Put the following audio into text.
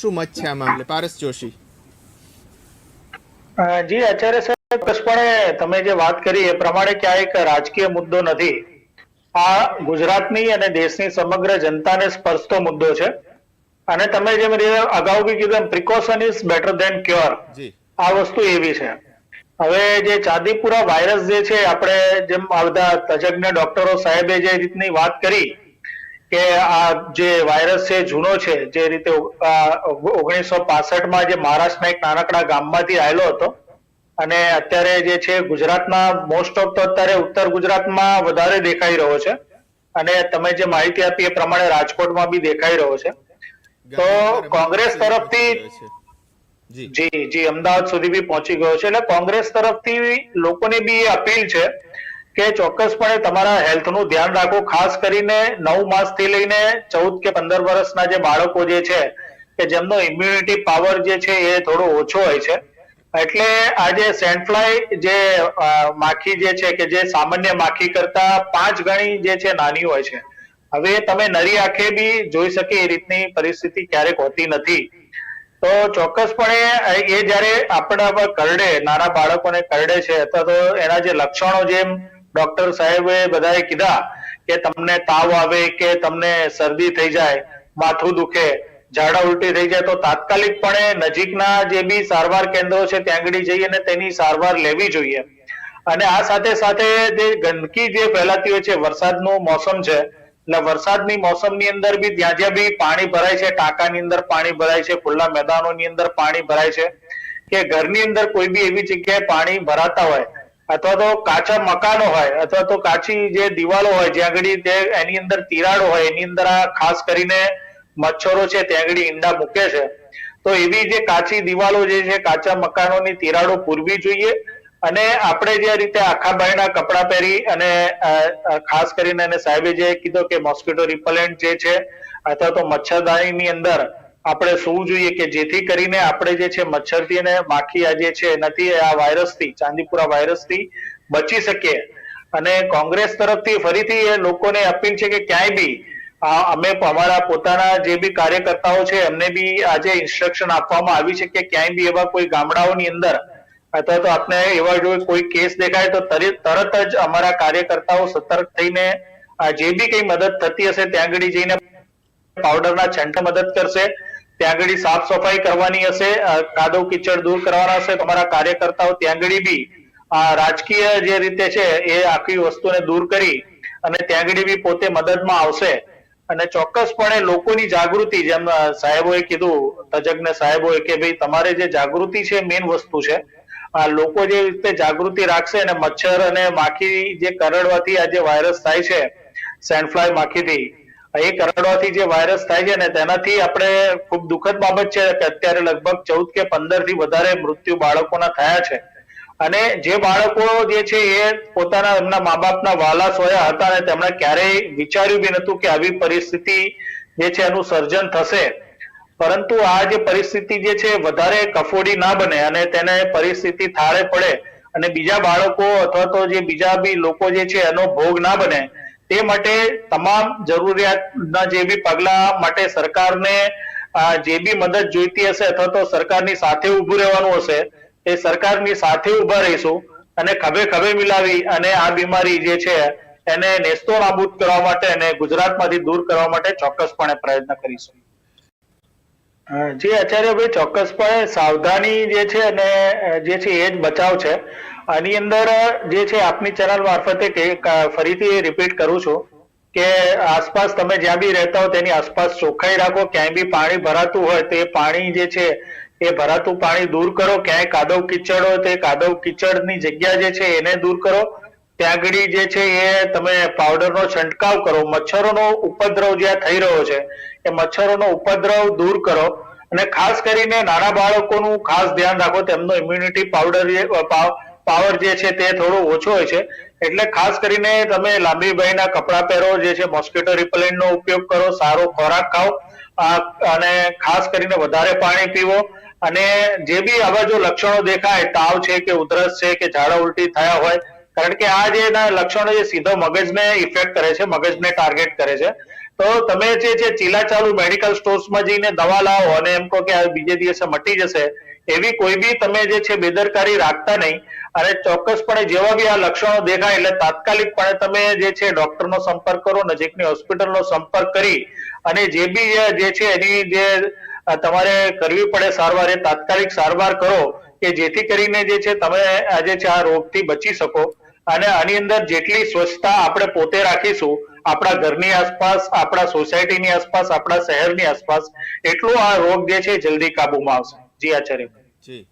શું મત છે આ મામલે? પારસ જોશી. જી આચાર્ય સાહેબ, ચોક્કસપણે તમે જે વાત કરી એ પ્રમાણે ક્યાં એક રાજકીય મુદ્દો નથી. આ ગુજરાતની અને દેશની સમગ્ર જનતાને સ્પર્શતો મુદ્દો છે. અને તમે જેમ અગાઉ બી કીધું precaution is better than cure, આ વસ્તુ એવી છે. હવે જે ચાંદીપુરા વાયરસ જે છે, આપણે જેમ બધા તજજ્ઞ ડોક્ટરો સાહેબે જે રીતની વાત કરી કે આ જે વાયરસ છે જૂનો છે, જે રીતે 1965 જે મહારાષ્ટ્રના એક નાનકડા ગામમાંથી આવેલો હતો અને અત્યારે જે છે ગુજરાતના મોસ્ટ ઓફ તો અત્યારે ઉત્તર ગુજરાતમાં વધારે દેખાઈ રહ્યો છે અને તમે જે માહિતી આપી એ પ્રમાણે રાજકોટમાં બી દેખાઈ રહ્યો છે. તો કોંગ્રેસ તરફથી જી અમદાવાદ સુધી બી પહોંચી ગયો છે. એટલે કોંગ્રેસ તરફથી લોકોને બી એ અપીલ છે કે ચોક્કસપણે તમારા હેલ્થનું ધ્યાન રાખો, ખાસ કરીને 9 માસથી લઈને 14 કે 15 વર્ષના જે બાળકો જે છે કે જેમનો ઇમ્યુનિટી પાવર જે છે એ થોડો ઓછો હોય છે. એટલે આ જે સેન્ડફ્લાય જે માખી જે છે કે જે સામાન્ય માખી કરતા 5 ગણી જે છે નાની હોય છે. હવે તમે નરી આંખે બી જોઈ શકે એ રીતની પરિસ્થિતિ ક્યારેક હોતી નથી. તો ચોક્કસપણે એ જયારે આપણા પર કરડે, નાના બાળકોને કરડે છે અથવા તો એના જે લક્ષણો જેમ ડોક્ટર સાહેબે બધાએ કીધા કે તમને તાવ આવે કે તમને શરદી થઈ જાય, માથું દુખે, ઝાડા ઉલટી થઈ જાય, તો તાત્કાલિકપણે નજીકના જે બી સારવાર કેન્દ્રો છે ત્યાં આગળ જઈ અને તેની સારવાર લેવી જોઈએ. અને આ સાથે સાથે જે ગંદકી જે ફેલાતી હોય છે, વરસાદનું મોસમ છે એટલે વરસાદની મોસમની અંદર બી જ્યાં જ્યાં બી પાણી ભરાય છે, ટાંકાની અંદર પાણી ભરાય છે, ખુલ્લા મેદાનોની અંદર પાણી ભરાય છે કે ઘરની અંદર કોઈ બી એવી જગ્યાએ પાણી ભરાતા હોય અથવા તો કાચા મકાનો હોય અથવા તો કાચી જે દિવાલો હોય જ્યાં આગળ એની અંદર તિરાડો હોય, એની અંદર આ ખાસ કરીને મચ્છરો છે ત્યાં આગળ ઈંડા મૂકે છે. તો એવી જે કાચી દિવાલો જે છે, કાચા મકાનોની તિરાડો પૂરવી જોઈએ. અને આપણે જે રીતે આખા બાયના કપડા પહેરી અને ખાસ કરીને એને સાહેબે જે કીધું કે મોસ્કિટો રિપેલન્ટ જે છે અથવા તો મચ્છરદાનીની અંદર આપણે સૂવું જોઈએ કે જેથી કરીને આપણે જે છે મચ્છરથી અને માખી આ જે છે એનાથી આ વાયરસથી, ચાંદીપુરા વાયરસથી બચી શકીએ. અને કોંગ્રેસ તરફથી ફરીથી એ લોકોને અપીલ છે કે ક્યાંય બી અમે અમારા પોતાના જે બી કાર્યકર્તાઓ છે એમને બી આજે ઇન્સ્ટ્રક્શન આપવામાં આવી છે કે ક્યાંય બી એવા કોઈ ગામડાઓની અંદર અથવા તો આપણે એવા જો કોઈ કેસ દેખાય તો તરત જ અમારા કાર્યકર્તાઓ સતર્ક થઈને જે બી કઈ મદદ થતી હશે ત્યાં આગળ જઈને પાવડરના છંટે મદદ કરશે, ત્યાં આગળ સાફ સફાઈ કરવાની હશે, કાદવ કીચડ દૂર કરવાના હશે. તમારા કાર્યકર્તાઓ ત્યાં આગળ બી રાજકીય જે રીતે છે એ આખી વસ્તુને દૂર કરી અને ત્યાં આગળ બી પોતે મદદમાં આવશે. અને ચોક્કસપણે લોકોની જાગૃતિ, જેમ સાહેબોએ કીધું, તજજ્ઞ સાહેબોએ, કે ભાઈ તમારે જે જાગૃતિ છે મેઇન વસ્તુ છે. લોકો જે રીતે જાગૃતિ રાખશે અને મચ્છર અને માખી જે કરડવાથી આ જે વાયરસ થાય છે, સેન્ડફ્લાય માખીથી, એ કરડવાથી જે વાયરસ થાય છે ને તેનાથી આપણે ખૂબ દુઃખદ બાબત છે કે અત્યારે લગભગ 14 કે 15 થી વધારે મૃત્યુ બાળકોના થયા છે. અને જે બાળકો જે છે એ પોતાના એમના મા બાપના વાલા સોયા હતા અને તેમણે ક્યારેય વિચાર્યું બી નતું કે આવી પરિસ્થિતિ જે છે એનું સર્જન થશે. પરંતુ આ જે પરિસ્થિતિ જે છે વધારે કફોડી ના બને અને તેને પરિસ્થિતિ થાળે પડે અને બીજા બાળકો અથવા તો જે બીજા બી લોકો જે છે એનો ભોગ ના બને તે માટે તમામ જરૂરિયાતના જે બી પગલા માટે સરકારને જે બી મદદ જોઈતી હશે અથવા તો સરકારની સાથે ઉભું રહેવાનું હશે એ સરકારની સાથે ઉભા રહીશું અને ખભે ખભે મિલાવી અને આ બીમારી જે છે એને નેસ્તો નાબૂદ કરવા માટે અને ગુજરાતમાંથી દૂર કરવા માટે ચોક્કસપણે પ્રયત્ન કરીશું. જી આચાર્યભાઈ, ચોક્કસપણે સાવધાની જે છે અને જે છે એ જ બચાવ છે. આની અંદર જે છે આપની ચેનલ મારફતે ફરીથી રિપીટ કરું છું કે આસપાસ તમે જ્યાં બી રહેતા હો તેની આસપાસ ચોખ્ખાઈ રાખો. ક્યાંય બી પાણી ભરાતું હોય તો એ પાણી જે છે એ ભરાતું પાણી દૂર કરો. ક્યાંય કાદવ કીચડ હોય તો એ કાદવ કીચડની જગ્યા જે છે એને દૂર કરો. ત્યાં આગળ જે છે એ તમે પાવડરનો છંટકાવ કરો. મચ્છરોનો ઉપદ્રવ જ્યાં થઈ રહ્યો છે એ મચ્છરોનો ઉપદ્રવ દૂર કરો. અને ખાસ કરીને નાના બાળકોનું ખાસ ધ્યાન રાખો, તેમનો ઇમ્યુનિટી પાવર જે છે તે થોડો ઓછો હોય છે. એટલે ખાસ કરીને તમે લાંબી બાયના કપડા પહેરો, જે છે મોસ્કિટો રિપેલન્ટનો ઉપયોગ કરો, સારો ખોરાક ખાઓ અને ખાસ કરીને વધારે પાણી પીવો. અને જે બી આવા જો લક્ષણો દેખાય, તાવ છે કે ઉધરસ છે કે ઝાડા ઉલટી થયા હોય, કારણ કે આ જે લક્ષણો જે સીધો મગજને ઇફેક્ટ કરે છે, મગજને ટાર્ગેટ કરે છે, તો તમે જે છે ચીલાચાલુ મેડિકલ સ્ટોર્સમાં જઈને દવા લાવો અને એમ કહો કે આ બીજે દિવસે મટી જશે, એવી કોઈ બી તમે જે છે બેદરકારી રાખતા નહીં. અને ચોક્કસપણે જેવા બી આ લક્ષણો દેખાય એટલે તાત્કાલિકપણે તમે જે છે ડોક્ટરનો સંપર્ક કરો, નજીકની હોસ્પિટલનો સંપર્ક કરી અને જે બી જે છે એની જે તમારે કરવી પડે સારવાર એ તાત્કાલિક સારવાર કરો કે જેથી કરીને જે છે તમે આજે છે આ રોગથી બચી શકો. અને આની અંદર જેટલી સ્વચ્છતા આપણે પોતે રાખીશું આપણા ઘરની આસપાસ, આપણા સોસાયટીની આસપાસ, આપણા શહેરની આસપાસ, એટલો આ રોગ જે છે જલ્દી કાબુમાં આવશે. જી આચાર્ય. જી